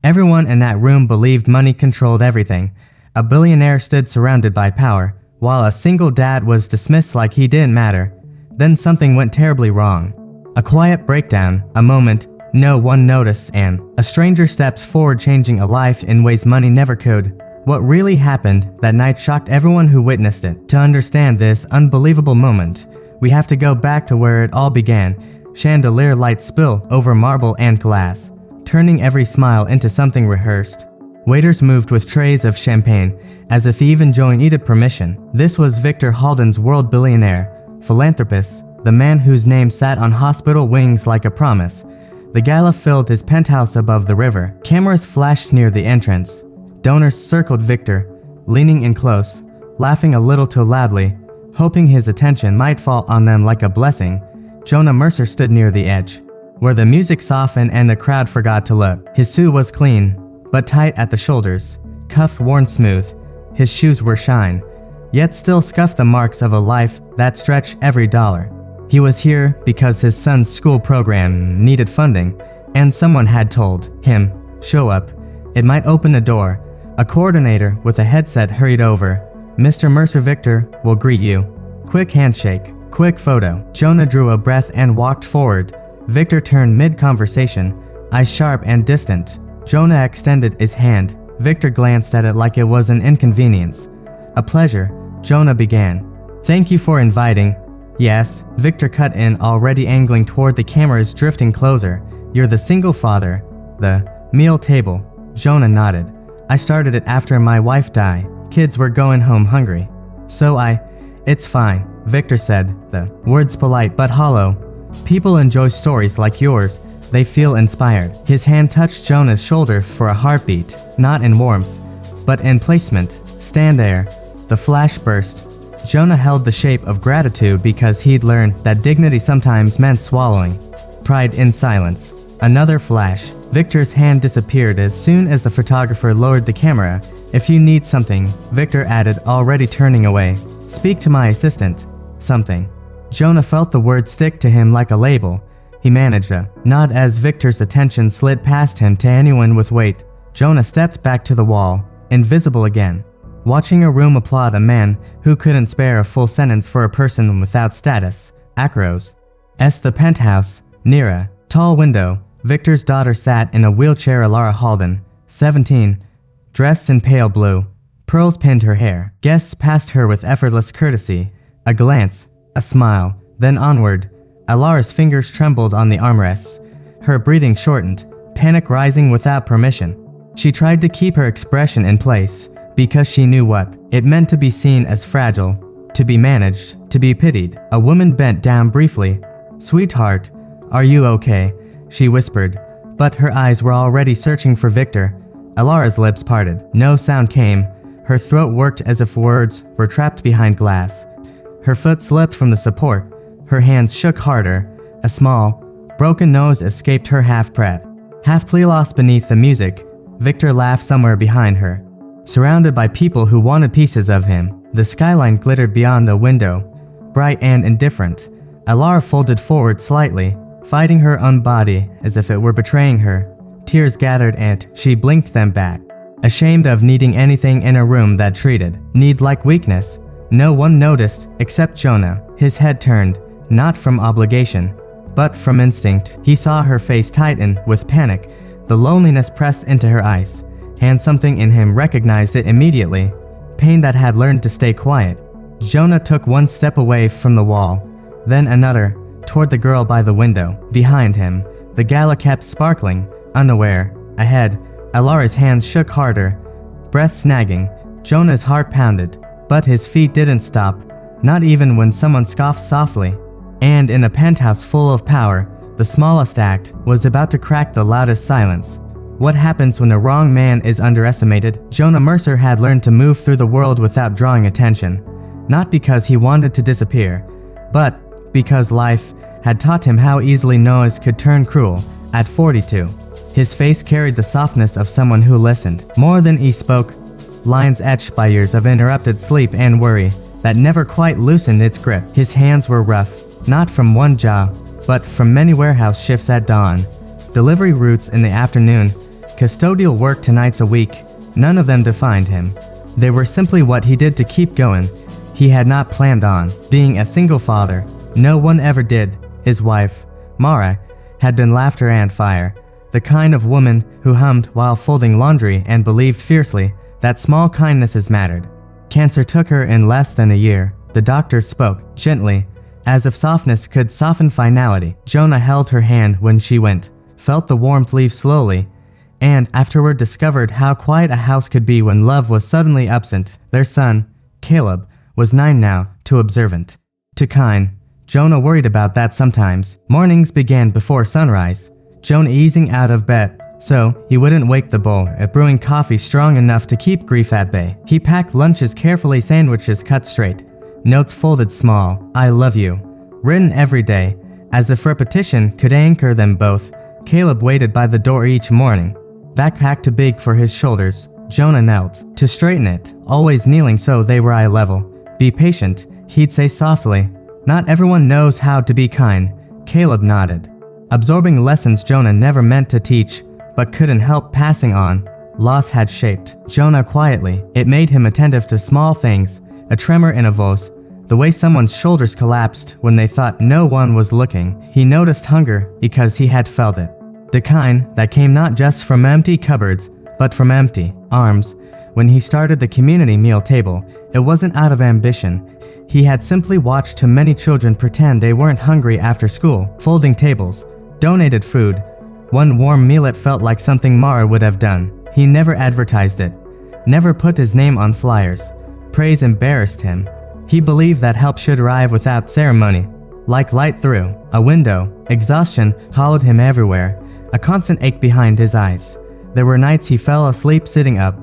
Everyone in that room believed money controlled everything. A billionaire stood surrounded by power, while a single dad was dismissed like he didn't matter. Then something went terribly wrong. A quiet breakdown, a moment no one noticed, and a stranger steps forward, changing a life in ways money never could. What really happened that night shocked everyone who witnessed it. To understand this unbelievable moment, we have to go back to where it all began. Chandelier lights spill over marble and glass, turning every smile into something rehearsed. Waiters moved with trays of champagne, as if even Joe needed permission. This was Victor Halden's world billionaire, philanthropist, the man whose name sat on hospital wings like a promise. The gala filled his penthouse above the river. Cameras flashed near the entrance. Donors circled Victor, leaning in close, laughing a little too loudly, hoping his attention might fall on them like a blessing. Jonah Mercer stood near the edge, where the music softened and the crowd forgot to look. His suit was clean, but tight at the shoulders, cuffs worn smooth. His shoes were shine, yet still scuffed the marks of a life that stretched every dollar. He was here because his son's school program needed funding, and someone had told him, "Show up. It might open a door." A coordinator with a headset hurried over. "Mr. Mercer, Victor will greet you." Quick handshake, quick photo. Jonah drew a breath and walked forward. Victor turned mid-conversation, eyes sharp and distant. Jonah extended his hand. Victor glanced at it like it was an inconvenience. "A pleasure," Jonah began. "Thank you for inviting." "Yes," Victor cut in, already angling toward the cameras drifting closer. "You're the single father." "The meal table." Jonah nodded. "I started it after my wife died. Kids were going home hungry. So It's fine," Victor said, the words polite but hollow. "People enjoy stories like yours. They feel inspired." His hand touched Jonah's shoulder for a heartbeat, not in warmth, but in placement. "Stand there." The flash burst. Jonah held the shape of gratitude because he'd learned that dignity sometimes meant swallowing pride in silence. Another flash. Victor's hand disappeared as soon as the photographer lowered the camera. "If you need something," Victor added, already turning away, "speak to my assistant." Something. Jonah felt the word stick to him like a label. He managed a nod as Victor's attention slid past him to anyone with weight. Jonah stepped back to the wall, invisible again, watching a room applaud a man who couldn't spare a full sentence for a person without status. Acros. The penthouse, near a tall window, Victor's daughter sat in a wheelchair. Alara Halden, 17, dressed in pale blue. Pearls pinned her hair. Guests passed her with effortless courtesy. A glance, a smile, then onward. Alara's fingers trembled on the armrests. Her breathing shortened, panic rising without permission. She tried to keep her expression in place, because she knew what it meant to be seen as fragile, to be managed, to be pitied. A woman bent down briefly. "Sweetheart, are you okay?" she whispered, but her eyes were already searching for Victor. Alara's lips parted. No sound came. Her throat worked as if words were trapped behind glass. Her foot slipped from the support. Her hands shook harder. A small, broken nose escaped her half-breath. Half-plea lost beneath the music. Victor laughed somewhere behind her. Surrounded by people who wanted pieces of him, the skyline glittered beyond the window, bright and indifferent. Alara folded forward slightly, fighting her own body as if it were betraying her. Tears gathered and she blinked them back. Ashamed of needing anything in a room that treated need like weakness. No one noticed except Jonah. His head turned, not from obligation, but from instinct. He saw her face tighten with panic, the loneliness pressed into her eyes, and something in him recognized it immediately. Pain that had learned to stay quiet. Jonah took one step away from the wall, then another, toward the girl by the window. Behind him, the gala kept sparkling, unaware. Ahead, Alara's hands shook harder, breath snagging. Jonah's heart pounded, but his feet didn't stop, not even when someone scoffed softly. And in a penthouse full of power, the smallest act was about to crack the loudest silence. What happens when the wrong man is underestimated? Jonah Mercer had learned to move through the world without drawing attention, not because he wanted to disappear, but because life had taught him how easily noise could turn cruel. At 42, his face carried the softness of someone who listened. More than he spoke, lines etched by years of interrupted sleep and worry that never quite loosened its grip. His hands were rough, not from one job, but from many warehouse shifts at dawn, delivery routes in the afternoon, custodial work 2 nights a week. None of them defined him. They were simply what he did to keep going. He had not planned on being a single father. No one ever did. His wife, Mara, had been laughter and fire, the kind of woman who hummed while folding laundry and believed fiercely that small kindnesses mattered. Cancer took her in less than a year. The doctors spoke gently, as if softness could soften finality. Jonah held her hand when she went, felt the warmth leave slowly, and afterward discovered how quiet a house could be when love was suddenly absent. Their son, Caleb, was 9 now, too observant, too kind. Jonah worried about that sometimes. Mornings began before sunrise, Jonah easing out of bed so he wouldn't wake the bowl at brewing coffee strong enough to keep grief at bay. He packed lunches carefully, sandwiches cut straight, notes folded small, I love you, written every day, as if repetition could anchor them both. Caleb waited by the door each morning, backpack too big for his shoulders. Jonah knelt to straighten it, always kneeling so they were eye level. Be patient, he'd say softly. Not everyone knows how to be kind. Caleb nodded, absorbing lessons Jonah never meant to teach, but couldn't help passing on. Loss had shaped Jonah quietly. It made him attentive to small things, a tremor in a voice, the way someone's shoulders collapsed when they thought no one was looking. He noticed hunger because he had felt it. The kind that came not just from empty cupboards, but from empty arms. When he started the community meal table, it wasn't out of ambition. He had simply watched too many children pretend they weren't hungry after school, folding tables, donated food. One warm meal, it felt like something Mara would have done. He never advertised it, never put his name on flyers. Praise embarrassed him. He believed that help should arrive without ceremony, like light through a window. Exhaustion followed him everywhere, a constant ache behind his eyes. There were nights he fell asleep sitting up,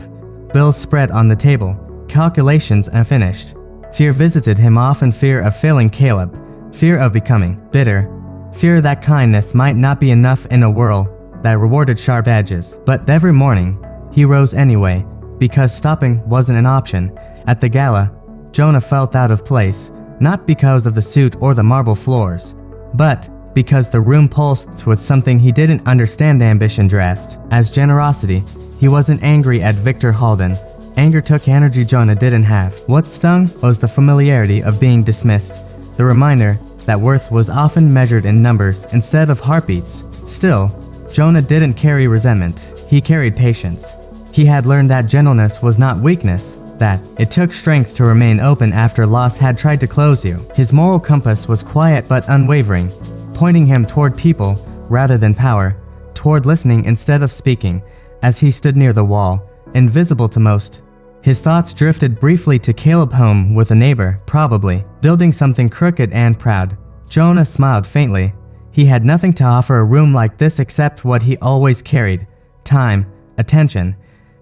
bills spread on the table, calculations unfinished. Fear visited him often, fear of failing Caleb, fear of becoming bitter, fear that kindness might not be enough in a world that rewarded sharp edges. But every morning, he rose anyway, because stopping wasn't an option. At the gala, Jonah felt out of place, not because of the suit or the marble floors, but because the room pulsed with something he didn't understand. Ambition dressed as generosity. He wasn't angry at Victor Halden. Anger took energy Jonah didn't have. What stung was the familiarity of being dismissed, the reminder that worth was often measured in numbers instead of heartbeats. Still, Jonah didn't carry resentment. He carried patience. He had learned that gentleness was not weakness, that it took strength to remain open after loss had tried to close you. His moral compass was quiet but unwavering, pointing him toward people rather than power, toward listening instead of speaking. As he stood near the wall, invisible to most, his thoughts drifted briefly to Caleb, home with a neighbor, probably building something crooked and proud. Jonah smiled faintly. He had nothing to offer a room like this except what he always carried: time, attention,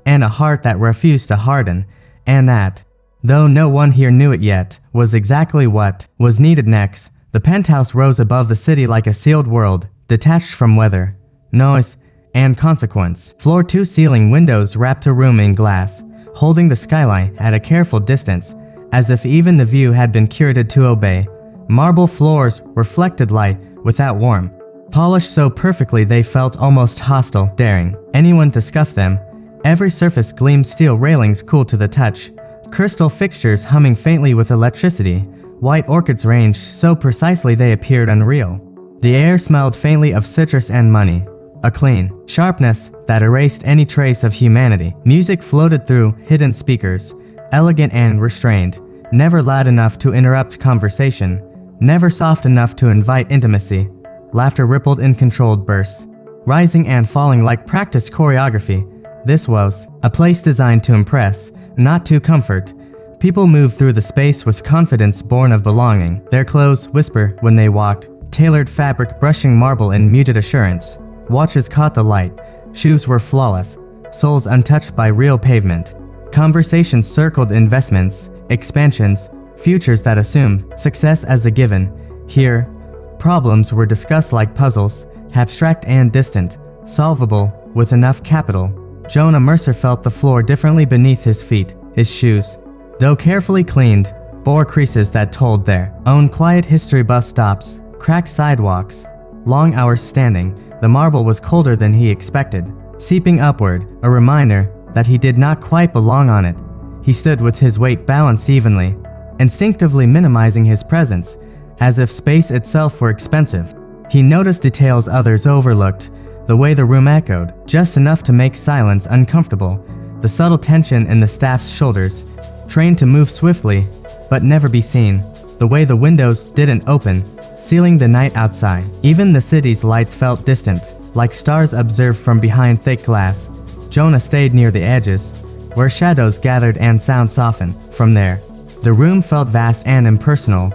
and a heart that refused to harden. And that, though no one here knew it yet, was exactly what was needed next. The penthouse rose above the city like a sealed world, detached from weather, noise, and consequence. Floor-to-ceiling windows wrapped a room in glass, holding the skyline at a careful distance, as if even the view had been curated to obey. Marble floors reflected light without warmth, polished so perfectly they felt almost hostile, daring anyone to scuff them. Every surface gleamed, steel railings cool to the touch, crystal fixtures humming faintly with electricity. White orchids ranged so precisely they appeared unreal. The air smelled faintly of citrus and money, a clean sharpness that erased any trace of humanity. Music floated through hidden speakers, elegant and restrained, never loud enough to interrupt conversation, never soft enough to invite intimacy. Laughter rippled in controlled bursts, rising and falling like practiced choreography. This was a place designed to impress, not to comfort. People moved through the space with confidence born of belonging. Their clothes whisper when they walked, tailored fabric brushing marble in muted assurance. Watches caught the light, shoes were flawless, soles untouched by real pavement. Conversations circled investments, expansions, futures that assumed success as a given. Here, problems were discussed like puzzles, abstract and distant, solvable with enough capital. Jonah Mercer felt the floor differently beneath his feet. His shoes, though carefully cleaned, bore creases that told their own quiet history. Bus stops, cracked sidewalks, long hours standing. The marble was colder than he expected. seeping upward, a reminder that he did not quite belong on it. He stood with his weight balanced evenly, instinctively minimizing his presence, as if space itself were expensive. He noticed details others overlooked, the way the room echoed, just enough to make silence uncomfortable, the subtle tension in the staff's shoulders, trained to move swiftly, but never be seen, the way the windows didn't open, sealing the night outside. Even the city's lights felt distant, like stars observed from behind thick glass. Jonah stayed near the edges, where shadows gathered and sound softened. From there, the room felt vast and impersonal,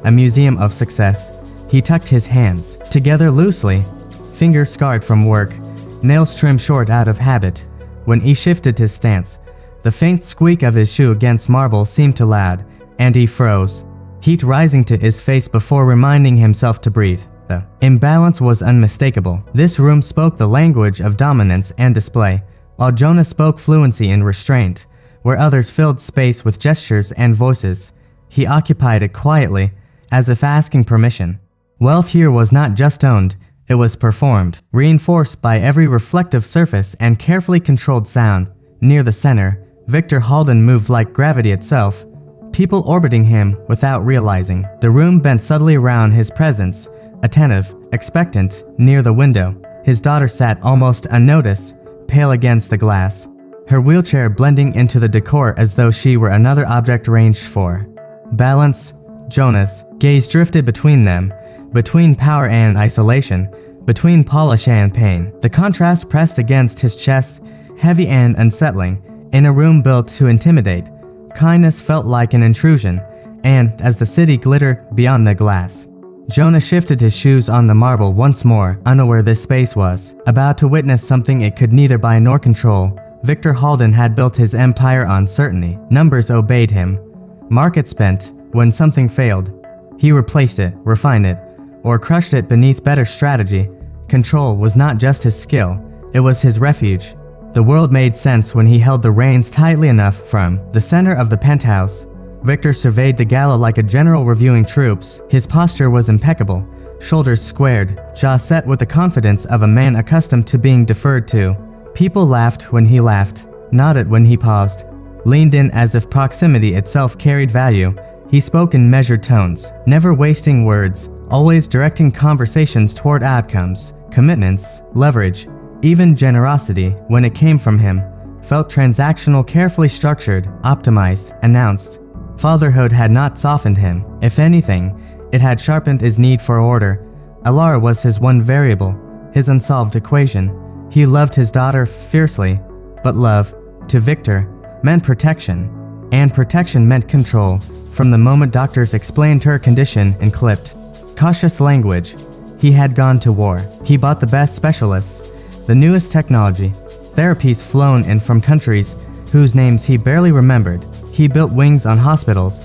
a museum of success. He tucked his hands together loosely, fingers scarred from work, nails trimmed short out of habit. When he shifted his stance, the faint squeak of his shoe against marble seemed too loud, and he froze, heat rising to his face before reminding himself to breathe. The imbalance was unmistakable. This room spoke the language of dominance and display, while Jonah spoke fluency and restraint. Where others filled space with gestures and voices, he occupied it quietly, as if asking permission. Wealth here was not just owned, it was performed, reinforced by every reflective surface and carefully controlled sound. Near the center, Victor Halden moved like gravity itself, people orbiting him without realizing. The room bent subtly around his presence, attentive, expectant. Near the window, his daughter sat almost unnoticed, pale against the glass, her wheelchair blending into the decor as though she were another object arranged for balance. Jonah's gaze drifted between them, between power and isolation, between polish and pain. The contrast pressed against his chest, heavy and unsettling. In a room built to intimidate, kindness felt like an intrusion, and as the city glittered beyond the glass, Jonah shifted his shoes on the marble once more, unaware this space was about to witness something it could neither buy nor control. Victor Halden had built his empire on certainty. Numbers obeyed him. Markets bent when something failed. He replaced it, refined it, or crushed it beneath better strategy. Control was not just his skill, it was his refuge. The world made sense when he held the reins tightly enough. From the center of the penthouse, Victor surveyed the gala like a general reviewing troops. His posture was impeccable, shoulders squared, jaw set with the confidence of a man accustomed to being deferred to. People laughed when he laughed, nodded when he paused, leaned in as if proximity itself carried value. He spoke in measured tones, never wasting words, always directing conversations toward outcomes, commitments, leverage. Even generosity, when it came from him, felt transactional, carefully structured, optimized, announced. Fatherhood had not softened him. If anything, it had sharpened his need for order. Alara was his one variable, his unsolved equation. He loved his daughter fiercely, but love, to Victor, meant protection. And protection meant control. From the moment doctors explained her condition in clipped, cautious language, he had gone to war. He bought the best specialists, the newest technology, therapies flown in from countries whose names he barely remembered. He built wings on hospitals,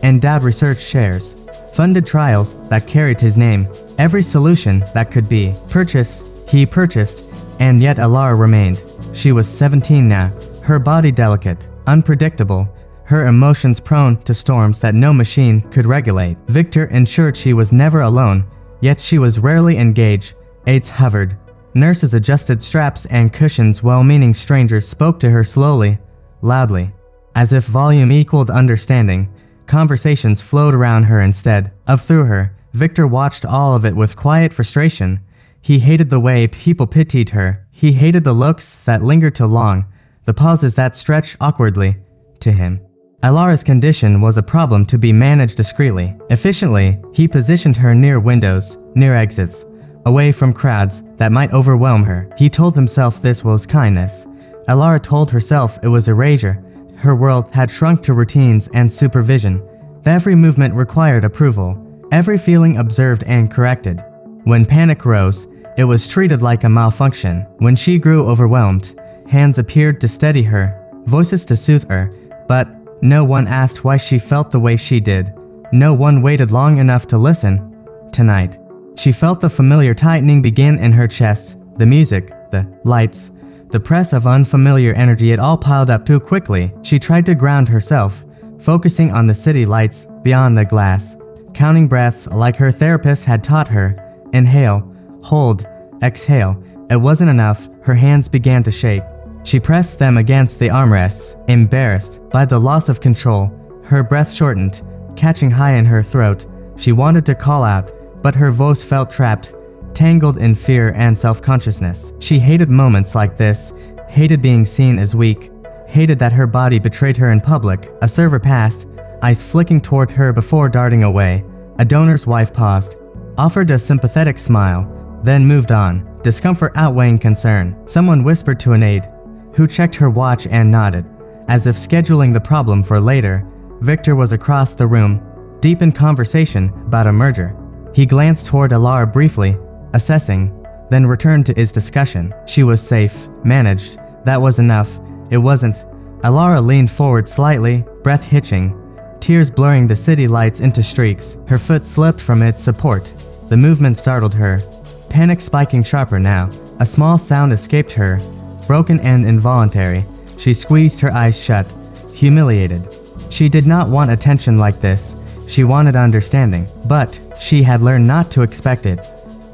endowed research chairs, funded trials that carried his name. Every solution that could be purchased, he purchased, and yet Alara remained. She was 17 now, her body delicate, unpredictable, her emotions prone to storms that no machine could regulate. Victor ensured she was never alone, yet she was rarely engaged. Aides hovered. Nurses adjusted straps and cushions. Well-meaning strangers spoke to her slowly, loudly. As if volume equaled understanding, conversations flowed around her instead of through her. Victor watched all of it with quiet frustration. He hated the way people pitied her. He hated the looks that lingered too long, the pauses that stretched awkwardly. To him, Alara's condition was a problem to be managed discreetly. Efficiently, he positioned her near windows, near exits, away from crowds that might overwhelm her. He told himself this was kindness. Alara told herself it was erasure. Her world had shrunk to routines and supervision. Every movement required approval, every feeling observed and corrected. When panic rose, it was treated like a malfunction. When she grew overwhelmed, hands appeared to steady her, voices to soothe her, but no one asked why she felt the way she did. No one waited long enough to listen. Tonight, she felt the familiar tightening begin in her chest, the music, the lights, the press of unfamiliar energy. It all piled up too quickly. She tried to ground herself, focusing on the city lights beyond the glass, counting breaths like her therapist had taught her. Inhale, hold, exhale. It wasn't enough. Her hands began to shake. She pressed them against the armrests, embarrassed by the loss of control. Her breath shortened, catching high in her throat. She wanted to call out, but her voice felt trapped, tangled in fear and self-consciousness. She hated moments like this, hated being seen as weak, hated that her body betrayed her in public. A server passed, eyes flicking toward her before darting away. A donor's wife paused, offered a sympathetic smile, then moved on, discomfort outweighing concern. Someone whispered to an aide, who checked her watch and nodded, as if scheduling the problem for later. Victor was across the room, deep in conversation about a merger. He glanced toward Alara briefly, assessing, then returned to his discussion. She was safe, managed. That was enough. It wasn't. Alara leaned forward slightly, breath hitching, tears blurring the city lights into streaks. Her foot slipped from its support. The movement startled her, panic spiking sharper now. A small sound escaped her, broken and involuntary. She squeezed her eyes shut, humiliated. She did not want attention like this. She wanted understanding, but she had learned not to expect it.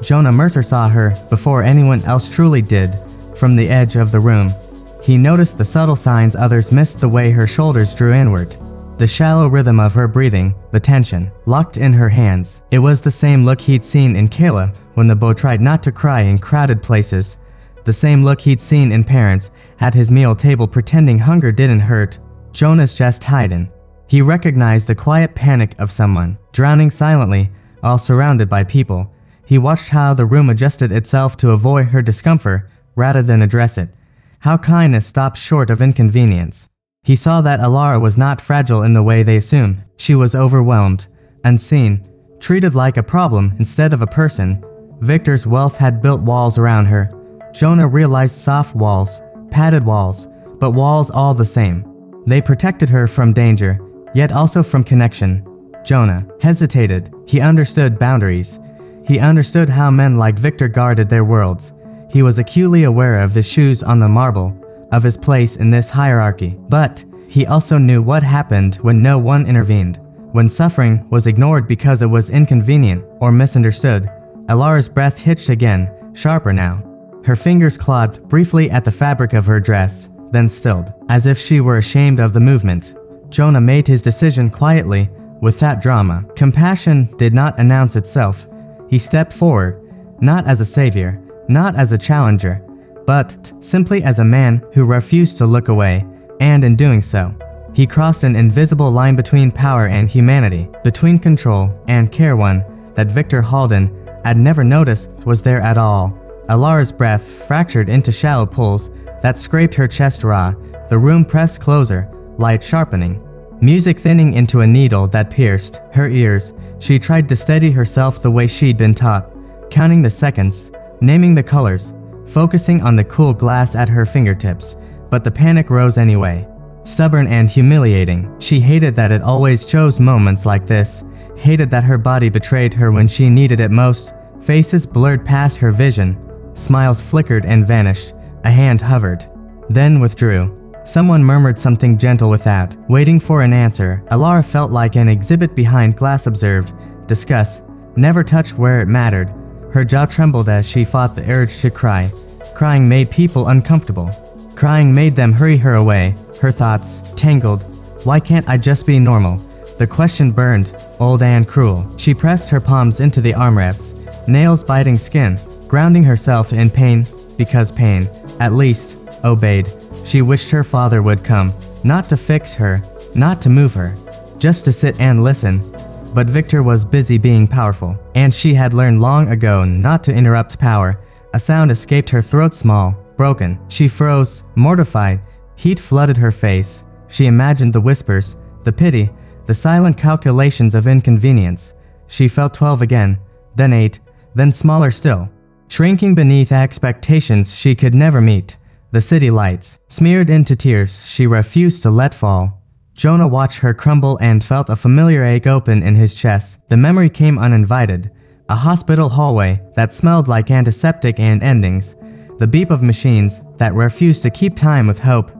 Jonah Mercer saw her before anyone else truly did, from the edge of the room. He noticed the subtle signs others missed: the way her shoulders drew inward, the shallow rhythm of her breathing, the tension locked in her hands. It was the same look he'd seen in Kayla when the beau tried not to cry in crowded places, the same look he'd seen in parents at his meal table pretending hunger didn't hurt. Jonah's chest tightened. He recognized the quiet panic of someone drowning silently, all surrounded by people. He watched how the room adjusted itself to avoid her discomfort rather than address it, how kindness stopped short of inconvenience. He saw that Alara was not fragile in the way they assumed. She was overwhelmed, unseen, treated like a problem instead of a person. Victor's wealth had built walls around her. Jonah realized soft walls, padded walls, but walls all the same. They protected her from danger, yet also from connection. Jonah hesitated. He understood boundaries. He understood how men like Victor guarded their worlds. He was acutely aware of his shoes on the marble, of his place in this hierarchy. But he also knew what happened when no one intervened, when suffering was ignored because it was inconvenient or misunderstood. Alara's breath hitched again, sharper now. Her fingers clawed briefly at the fabric of her dress, then stilled, as if she were ashamed of the movement. Jonah made his decision quietly, without drama. Compassion did not announce itself. He stepped forward, not as a savior, not as a challenger, but simply as a man who refused to look away, and in doing so, he crossed an invisible line between power and humanity, between control and care, one that Victor Halden had never noticed was there at all. Alara's breath fractured into shallow pulls that scraped her chest raw. The room pressed closer, light sharpening, music thinning into a needle that pierced her ears. She tried to steady herself the way she'd been taught, counting the seconds, naming the colors, focusing on the cool glass at her fingertips. But the panic rose anyway, stubborn and humiliating. She hated that it always chose moments like this, hated that her body betrayed her when she needed it most. Faces blurred past her vision, smiles flickered and vanished. A hand hovered, then withdrew. Someone murmured something gentle without, waiting for an answer. Alara felt like an exhibit behind glass, observed, discussed, never touched where it mattered. Her jaw trembled as she fought the urge to cry. Crying made people uncomfortable. Crying made them hurry her away. Her thoughts tangled. Why can't I just be normal? The question burned, old and cruel. She pressed her palms into the armrests, nails biting skin, grounding herself in pain, because pain, at least, obeyed. She wished her father would come, not to fix her, not to move her, just to sit and listen. But Victor was busy being powerful, and she had learned long ago not to interrupt power. A sound escaped her throat, small, broken. She froze, mortified. Heat flooded her face. She imagined the whispers, the pity, the silent calculations of inconvenience. She felt 12 again, then 8, then smaller still, shrinking beneath expectations she could never meet. The city lights smeared into tears she refused to let fall. Jonah watched her crumble and felt a familiar ache open in his chest. The memory came uninvited. A hospital hallway that smelled like antiseptic and endings. The beep of machines that refused to keep time with hope.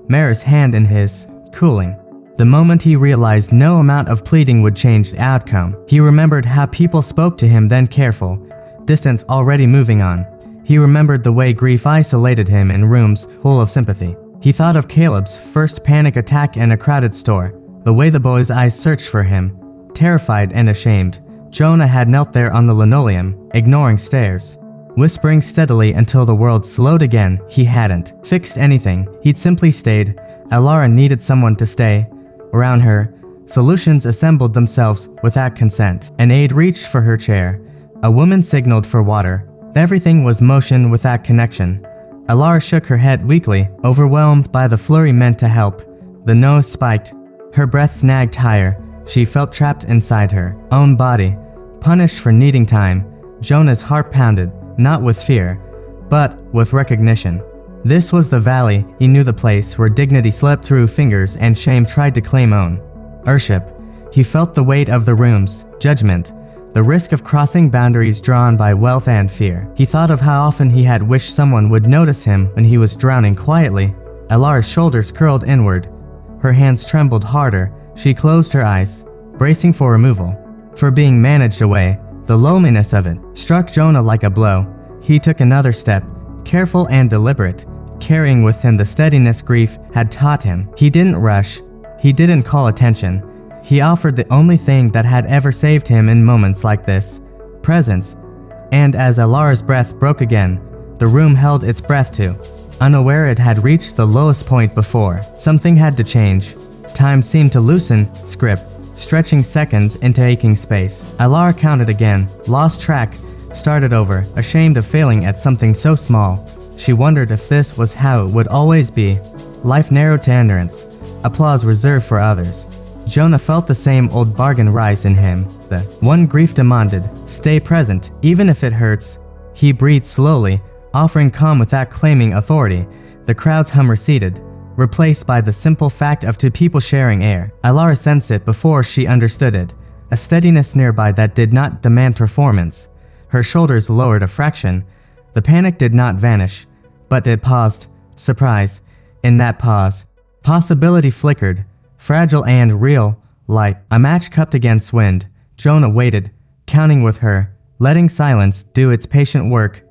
Mara's hand in his, cooling. The moment he realized no amount of pleading would change the outcome, he remembered how people spoke to him then, careful, distant, already moving on. He remembered the way grief isolated him in rooms full of sympathy. He thought of Caleb's first panic attack in a crowded store, the way the boy's eyes searched for him. Terrified and ashamed, Jonah had knelt there on the linoleum, ignoring stares, whispering steadily until the world slowed again. He hadn't fixed anything, he'd simply stayed. Alara needed someone to stay. Around her, solutions assembled themselves without consent. An aide reached for her chair. A woman signaled for water. Everything was motion without connection. Alara shook her head weakly, overwhelmed by the flurry meant to help. The nose spiked. Her breath snagged higher. She felt trapped inside her own body, punished for needing time. Jonah's heart pounded, not with fear, but with recognition. This was the valley. He knew the place where dignity slipped through fingers and shame tried to claim own ownership. He felt the weight of the room's judgment, the risk of crossing boundaries drawn by wealth and fear. He thought of how often he had wished someone would notice him when he was drowning quietly. Alara's shoulders curled inward. Her hands trembled harder. She closed her eyes, bracing for removal, for being managed away. The loneliness of it struck Jonah like a blow. He took another step, careful and deliberate, carrying with him the steadiness grief had taught him. He didn't rush. He didn't call attention. He offered the only thing that had ever saved him in moments like this: presence. And as Alara's breath broke again, the room held its breath too. Unaware it had reached the lowest point before, something had to change. Time seemed to loosen, stretching seconds into aching space. Alara counted again, lost track, started over, ashamed of failing at something so small. She wondered if this was how it would always be. Life narrowed to endurance, applause reserved for others. Jonah felt the same old bargain rise in him. The one grief demanded, stay present, even if it hurts. He breathed slowly, offering calm without claiming authority. The crowd's hum receded, replaced by the simple fact of two people sharing air. Alara sensed it before she understood it, a steadiness nearby that did not demand performance. Her shoulders lowered a fraction. The panic did not vanish, but it paused, surprise. In that pause, possibility flickered, fragile and real, like a match cupped against wind. Jonah waited, counting with her, letting silence do its patient work,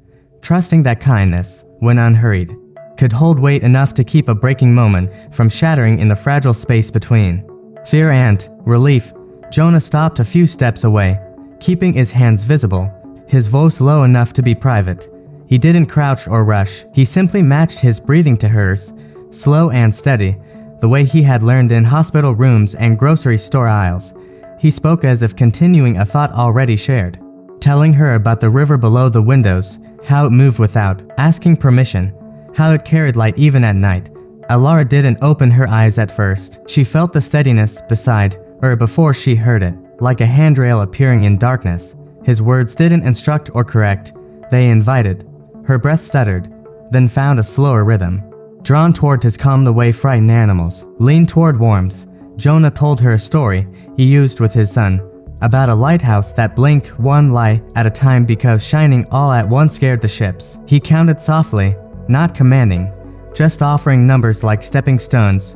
trusting that kindness, when unhurried, could hold weight enough to keep a breaking moment from shattering in the fragile space between. Fear and relief. Jonah stopped a few steps away, keeping his hands visible, his voice low enough to be private. He didn't crouch or rush. He simply matched his breathing to hers, slow and steady, the way he had learned in hospital rooms and grocery store aisles. He spoke as if continuing a thought already shared, telling her about the river below the windows, how it moved without asking permission, how it carried light even at night. Alara didn't open her eyes at first. She felt the steadiness beside her before she heard it, like a handrail appearing in darkness. His words didn't instruct or correct, they invited. Her breath stuttered, then found a slower rhythm. Drawn toward his calm the way frightened animals leaned toward warmth, Jonah told her a story he used with his son, about a lighthouse that blinked one light at a time because shining all at once scared the ships. He counted softly, not commanding, just offering numbers like stepping stones.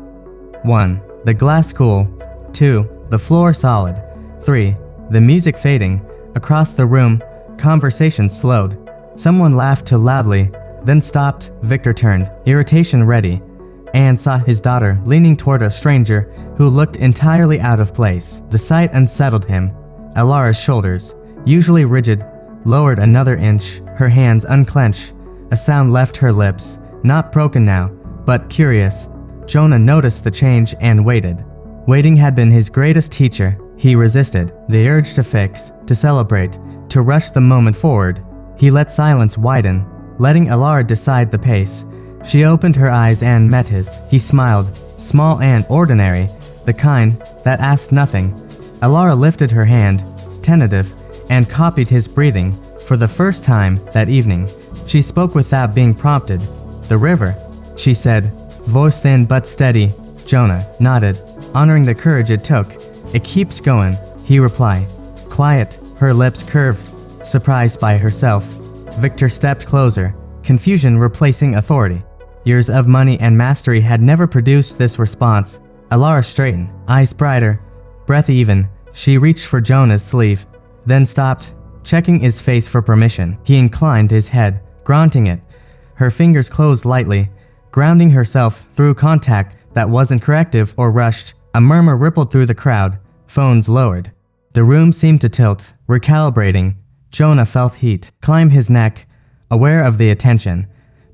1. The glass cool. 2. The floor solid. 3. The music fading. Across the room, conversation slowed. Someone laughed too loudly, then stopped. Victor turned, irritation ready, and saw his daughter leaning toward a stranger who looked entirely out of place. The sight unsettled him. Alara's shoulders, usually rigid, lowered another inch, her hands unclenched. A sound left her lips, not broken now, but curious. Jonah noticed the change and waited. Waiting had been his greatest teacher. He resisted the urge to fix, to celebrate, to rush the moment forward. He let silence widen, letting Alara decide the pace. She opened her eyes and met his. He smiled, small and ordinary, the kind that asked nothing. Alara lifted her hand, tentative, and copied his breathing. For the first time that evening, she spoke without being prompted. "The river," she said, voice thin but steady. Jonah nodded, honoring the courage it took. "It keeps going," he replied. Quiet, her lips curved, surprised by herself. Victor stepped closer, confusion replacing authority. Years of money and mastery had never produced this response. Alara straightened, eyes brighter, breath even. She reached for Jonah's sleeve, then stopped, checking his face for permission. He inclined his head, granting it. Her fingers closed lightly, grounding herself through contact that wasn't corrective or rushed. A murmur rippled through the crowd. Phones lowered. The room seemed to tilt, recalibrating. Jonah felt heat climb his neck, aware of the attention.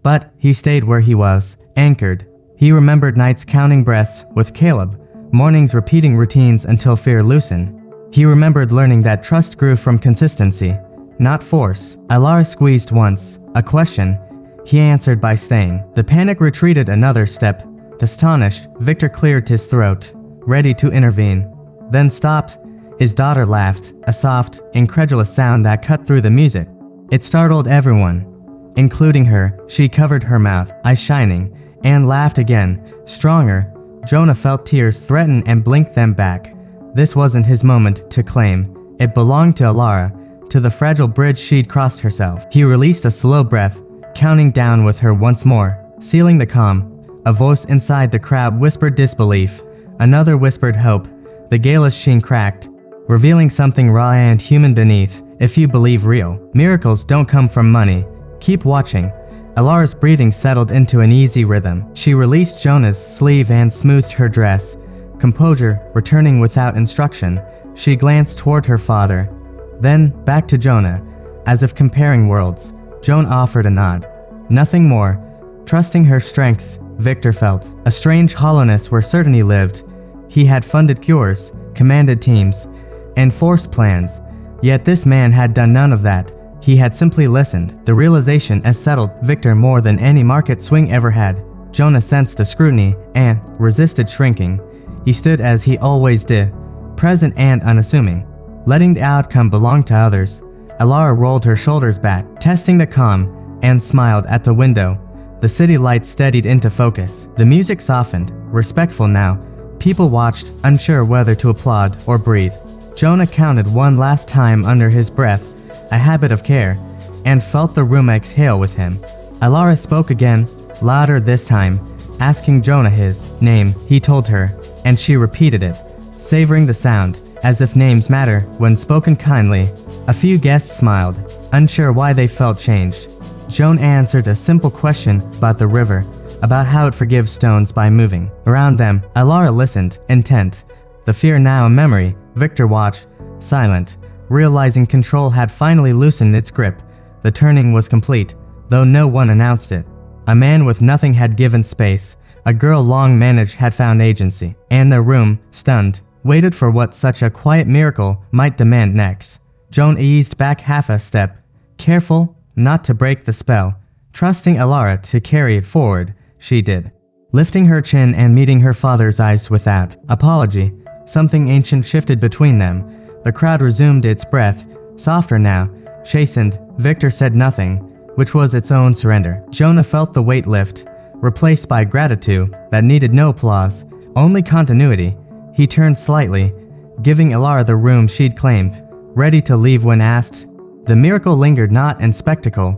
But he stayed where he was, anchored. He remembered nights counting breaths with Caleb, mornings repeating routines until fear loosened. He remembered learning that trust grew from consistency, not force. Alara squeezed once, a question. He answered by staying. The panic retreated another step. Astonished, Victor cleared his throat, ready to intervene. Then stopped. His daughter laughed, a soft, incredulous sound that cut through the music. It startled everyone, including her. She covered her mouth, eyes shining, and laughed again, stronger. Jonah felt tears threaten and blinked them back. This wasn't his moment to claim. It belonged to Alara, to the fragile bridge she'd crossed herself. He released a slow breath, counting down with her once more, sealing the calm. A voice inside the crowd whispered disbelief. Another whispered hope. The gala's sheen cracked, revealing something raw and human beneath. If you believe real miracles don't come from money, keep watching. Alara's breathing settled into an easy rhythm. She released Jonah's sleeve and smoothed her dress. Composure returning without instruction, she glanced toward her father. Then back to Jonah, as if comparing worlds. Joan offered a nod. Nothing more. Trusting her strength, Victor felt a strange hollowness where certainty lived. He had funded cures, commanded teams, enforced plans. Yet this man had done none of that. He had simply listened. The realization settled Victor more than any market swing ever had. Jonah sensed the scrutiny and resisted shrinking. He stood as he always did, present and unassuming, letting the outcome belong to others. Alara rolled her shoulders back, testing the calm, and smiled at the window. The city lights steadied into focus. The music softened, respectful now. People watched, unsure whether to applaud or breathe. Jonah counted one last time under his breath, a habit of care, and felt the room exhale with him. Alara spoke again, louder this time, asking Jonah his name. He told her, and she repeated it, savoring the sound, as if names matter when spoken kindly. A few guests smiled, unsure why they felt changed. Jonah answered a simple question about the river, about how it forgives stones by moving. Around them, Alara listened, intent. The fear now a memory. Victor watched, silent, realizing control had finally loosened its grip. The turning was complete, though no one announced it. A man with nothing had given space. A girl long managed had found agency. And the room, stunned, waited for what such a quiet miracle might demand next. Joan eased back half a step, careful not to break the spell. Trusting Alara to carry it forward, she did. Lifting her chin and meeting her father's eyes without apology, something ancient shifted between them. The crowd resumed its breath, softer now, chastened. Victor said nothing, which was its own surrender. Jonah felt the weight lift, replaced by gratitude that needed no applause, only continuity. He turned slightly, giving Alara the room she'd claimed, ready to leave when asked. The miracle lingered not in spectacle,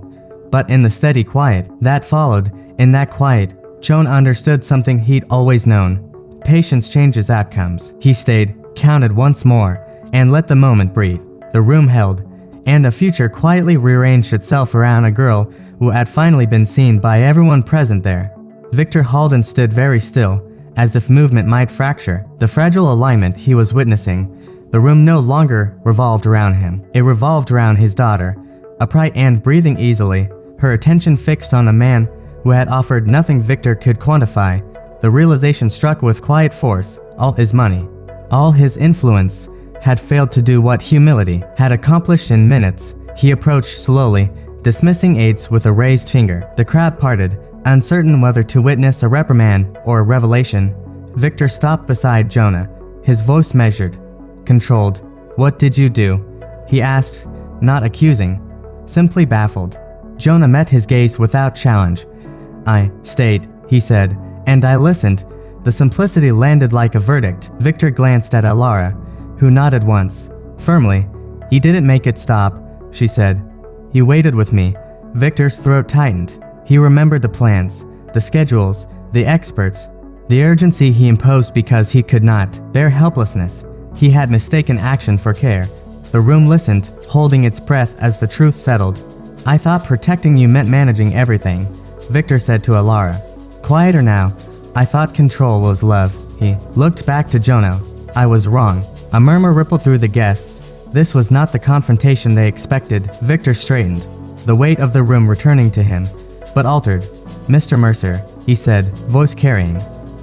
but in the steady quiet that followed. In that quiet, Jonah understood something he'd always known. Patience changes outcomes. He stayed, counted once more, and let the moment breathe. The room held, and a future quietly rearranged itself around a girl who had finally been seen by everyone present there. Victor Halden stood very still, as if movement might fracture the fragile alignment he was witnessing. The room no longer revolved around him. It revolved around his daughter, upright and breathing easily, her attention fixed on a man who had offered nothing Victor could quantify. The realization struck with quiet force. All his money, all his influence, had failed to do what humility had accomplished in minutes. He approached slowly, dismissing aides with a raised finger. The crowd parted, uncertain whether to witness a reprimand or a revelation. Victor stopped beside Jonah, his voice measured, controlled. "What did you do?" he asked, not accusing, simply baffled. Jonah met his gaze without challenge. "I stayed," he said, "and I listened." The simplicity landed like a verdict. Victor glanced at Alara, who nodded once, firmly. "He didn't make it stop," she said. "He waited with me." Victor's throat tightened. He remembered the plans, the schedules, the experts, the urgency he imposed because he could not bear helplessness. He had mistaken action for care. The room listened, holding its breath as the truth settled. I thought protecting you meant managing everything, Victor said to Alara. Quieter now. I thought control was love. He looked back to Jonah. I was wrong. A murmur rippled through the guests. This was not the confrontation they expected. Victor straightened, the weight of the room returning to him, but altered. Mr. Mercer, he said, voice carrying.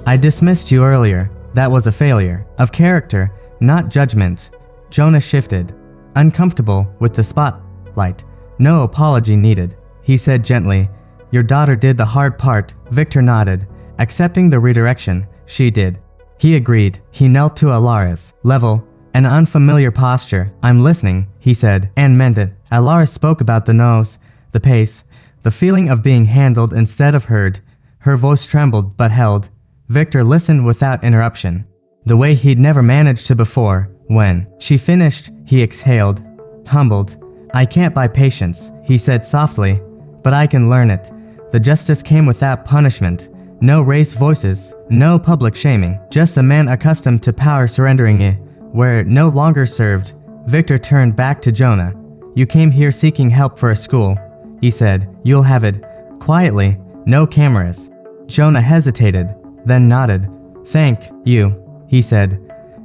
I dismissed you earlier. That was a failure of character, not judgment. Jonah shifted, uncomfortable with the spotlight. No apology needed, he said gently. Your daughter did the hard part. Victor nodded, accepting the redirection. She did. He agreed. He knelt to Alara's level, an unfamiliar posture. I'm listening, he said, and meant it. Alara spoke about the nose, the pace, the feeling of being handled instead of heard. Her voice trembled but held. Victor listened without interruption, the way he'd never managed to before. When she finished, he exhaled, humbled. I can't buy patience, he said softly, but I can learn it. The justice came without punishment. No raised voices, no public shaming, just a man accustomed to power surrendering it where it no longer served. Victor turned back to Jonah. You came here seeking help for a school, he said. You'll have it. Quietly, no cameras. Jonah hesitated, then nodded. Thank you, he said.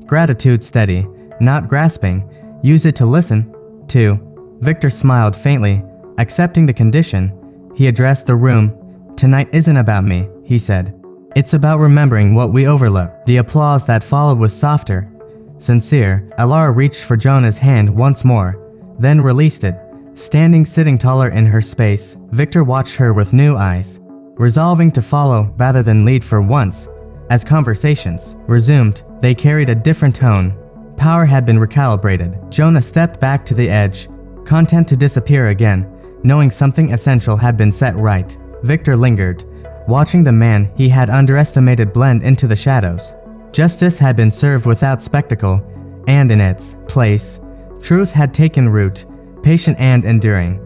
Gratitude steady, not grasping. Use it to listen to. Victor smiled faintly, accepting the condition. He addressed the room. Tonight isn't about me, he said. It's about remembering what we overlooked. The applause that followed was softer, sincere. Alara reached for Jonah's hand once more, then released it. Sitting taller in her space, Victor watched her with new eyes, resolving to follow rather than lead for once. As conversations resumed, they carried a different tone. Power had been recalibrated. Jonah stepped back to the edge, content to disappear again, knowing something essential had been set right. Victor lingered, watching the man he had underestimated blend into the shadows. Justice had been served without spectacle, and in its place, truth had taken root, patient and enduring,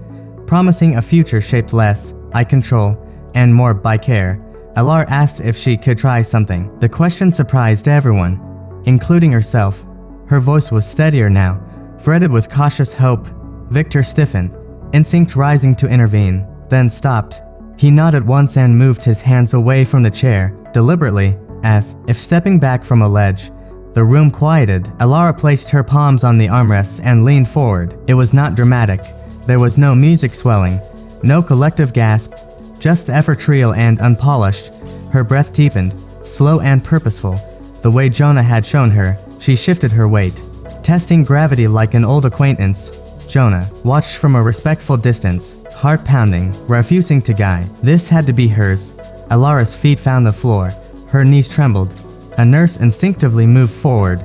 promising a future shaped less by control and more by care. Alara asked if she could try something. The question surprised everyone, including herself. Her voice was steadier now, fretted with cautious hope. Victor stiffened, instinct rising to intervene, then stopped. He nodded once and moved his hands away from the chair, deliberately, as if stepping back from a ledge. The room quieted. Alara placed her palms on the armrests and leaned forward. It was not dramatic. There was no music swelling, no collective gasp, just effort real and unpolished. Her breath deepened, slow and purposeful. The way Jonah had shown her, she shifted her weight, testing gravity like an old acquaintance. Jonah watched from a respectful distance, heart pounding, refusing to guide. This had to be hers. Alara's feet found the floor. Her knees trembled. A nurse instinctively moved forward,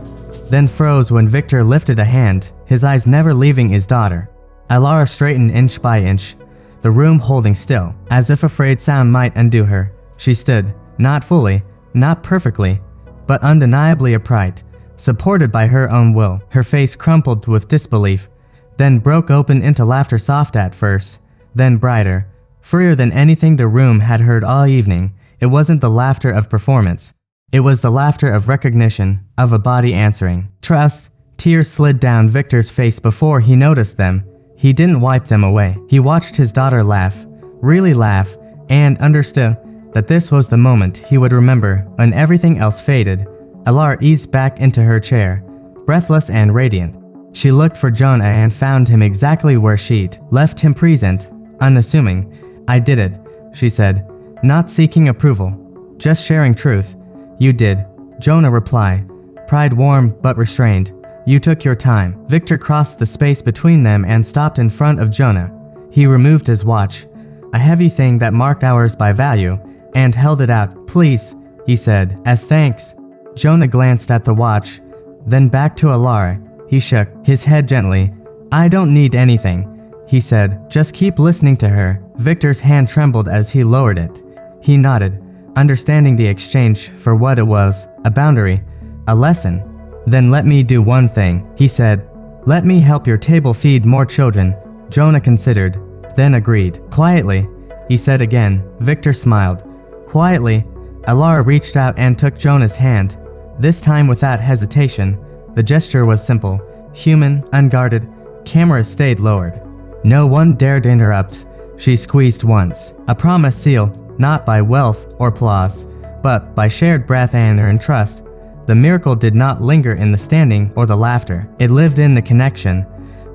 then froze when Victor lifted a hand, his eyes never leaving his daughter. Alara straightened inch by inch, the room holding still, as if afraid sound might undo her. She stood, not fully, not perfectly, but undeniably upright, supported by her own will. Her face crumpled with disbelief, then broke open into laughter, soft at first, then brighter, freer than anything the room had heard all evening. It wasn't the laughter of performance. It was the laughter of recognition, of a body answering. Trust. Tears slid down Victor's face before he noticed them. He didn't wipe them away. He watched his daughter laugh, really laugh, and understood that this was the moment he would remember when everything else faded. Alara eased back into her chair, breathless and radiant. She looked for Jonah and found him exactly where she'd left him, present, unassuming. I did it, she said, not seeking approval, just sharing truth. You did, Jonah replied, pride warm but restrained. You took your time. Victor crossed the space between them and stopped in front of Jonah. He removed his watch, a heavy thing that marked hours by value, and held it out. Please, he said, as thanks. Jonah glanced at the watch, then back to Alara. He shook his head gently. I don't need anything, he said, just keep listening to her. Victor's hand trembled as he lowered it. He nodded, understanding the exchange for what it was, a boundary, a lesson. Then let me do one thing, he said. Let me help your table feed more children. Jonah considered, then agreed. Quietly, he said again. Victor smiled. Quietly, Alara reached out and took Jonah's hand, this time without hesitation. The gesture was simple, human, unguarded. Cameras stayed lowered. No one dared interrupt. She squeezed once, a promise sealed, not by wealth or applause, but by shared breath and trust. The miracle did not linger in the standing or the laughter. It lived in the connection,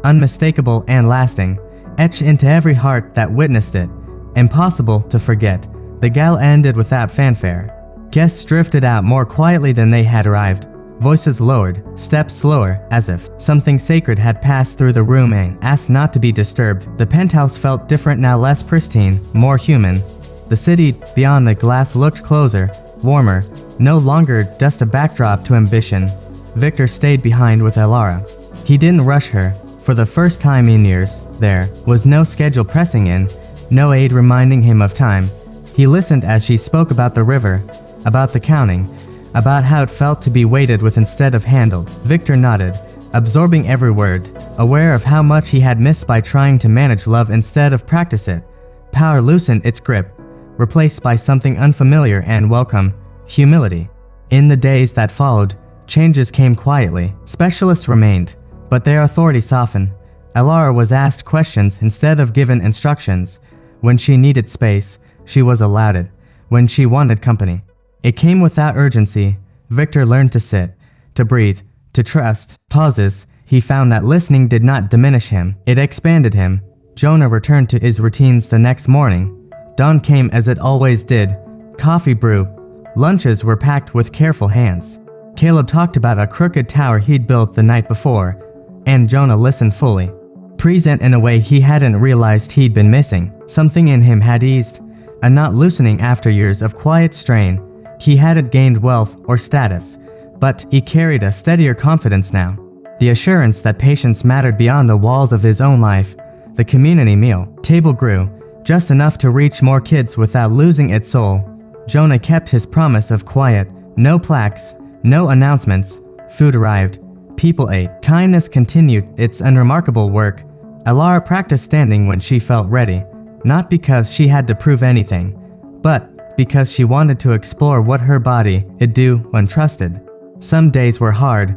unmistakable and lasting, etched into every heart that witnessed it. Impossible to forget. The gala ended without fanfare. Guests drifted out more quietly than they had arrived. Voices lowered, steps slower, as if something sacred had passed through the room and asked not to be disturbed. The penthouse felt different now, less pristine, more human. The city beyond the glass looked closer, warmer, no longer just a backdrop to ambition. Victor stayed behind with Elara. He didn't rush her. For the first time in years, there was no schedule pressing in, no aid reminding him of time. He listened as she spoke about the river, about the counting, about how it felt to be weighted with instead of handled. Victor nodded, absorbing every word, aware of how much he had missed by trying to manage love instead of practice it. Power loosened its grip, replaced by something unfamiliar and welcome, humility. In the days that followed, changes came quietly. Specialists remained, but their authority softened. Elara was asked questions instead of given instructions. When she needed space, she was allowed it. When she wanted company, it came without urgency. Victor learned to sit, to breathe, to trust. Pauses. He found that listening did not diminish him. It expanded him. Jonah returned to his routines the next morning. Dawn came as it always did. Coffee brewed. Lunches were packed with careful hands. Caleb talked about a crooked tower he'd built the night before, and Jonah listened fully. Present in a way he hadn't realized he'd been missing. Something in him had eased, a knot loosening after years of quiet strain. He hadn't gained wealth or status, but he carried a steadier confidence now. The assurance that patience mattered beyond the walls of his own life. The community meal table grew, just enough to reach more kids without losing its soul. Jonah kept his promise of quiet, no plaques, no announcements. Food arrived. People ate. Kindness continued its unremarkable work. Elara practiced standing when she felt ready, not because she had to prove anything, but because she wanted to explore what her body could do when trusted. Some days were hard,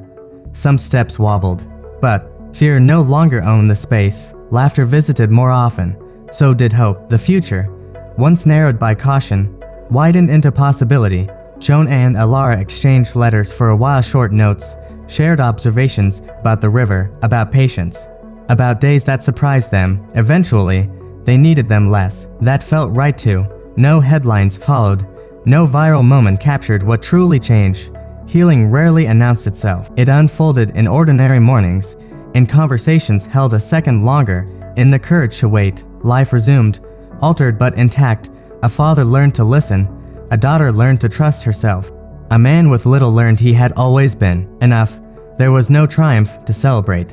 some steps wobbled, but fear no longer owned the space. Laughter visited more often, so did hope. The future, once narrowed by caution, widened into possibility. Jonah and Elara exchanged letters for a while, short notes, shared observations about the river, about patience, about days that surprised them. Eventually, they needed them less. That felt right too. No headlines followed. No viral moment captured what truly changed. Healing rarely announced itself. It unfolded in ordinary mornings, in conversations held a second longer, in the courage to wait. Life resumed, altered but intact. A father learned to listen. A daughter learned to trust herself. A man with little learned he had always been enough. There was no triumph to celebrate,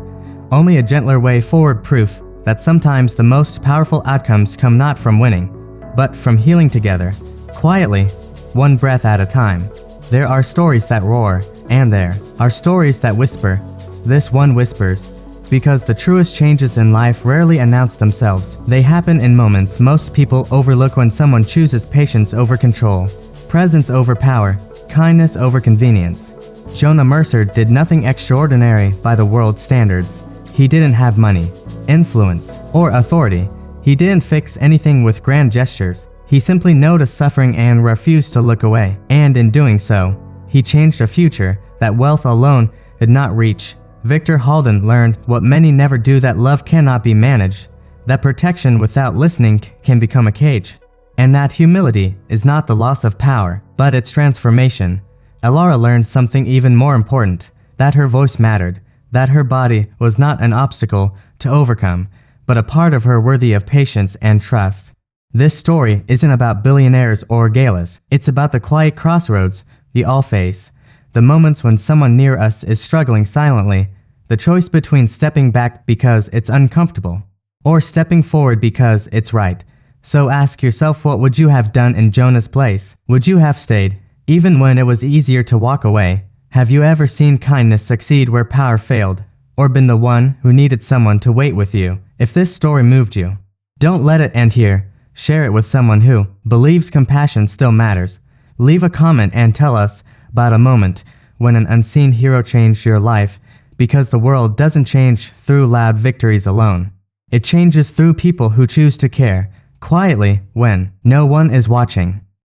only a gentler way forward, proof that sometimes the most powerful outcomes come not from winning, but from healing together, quietly, one breath at a time. There are stories that roar, and there are stories that whisper. This one whispers, because the truest changes in life rarely announce themselves. They happen in moments most people overlook, when someone chooses patience over control, presence over power, kindness over convenience. Jonah Mercer did nothing extraordinary by the world's standards. He didn't have money, influence, or authority. He didn't fix anything with grand gestures. He simply noticed suffering and refused to look away. And in doing so, he changed a future that wealth alone could not reach. Victor Halden learned what many never do, that love cannot be managed, that protection without listening can become a cage, and that humility is not the loss of power, but its transformation. Elara learned something even more important, that her voice mattered, that her body was not an obstacle to overcome, but a part of her worthy of patience and trust. This story isn't about billionaires or galas. It's about the quiet crossroads we all face, the moments when someone near us is struggling silently, the choice between stepping back because it's uncomfortable, or stepping forward because it's right. So ask yourself, what would you have done in Jonah's place? Would you have stayed, even when it was easier to walk away? Have you ever seen kindness succeed where power failed, or been the one who needed someone to wait with you? If this story moved you, don't let it end here. Share it with someone who believes compassion still matters. Leave a comment and tell us about a moment when an unseen hero changed your life, because the world doesn't change through loud victories alone. It changes through people who choose to care, quietly, when no one is watching.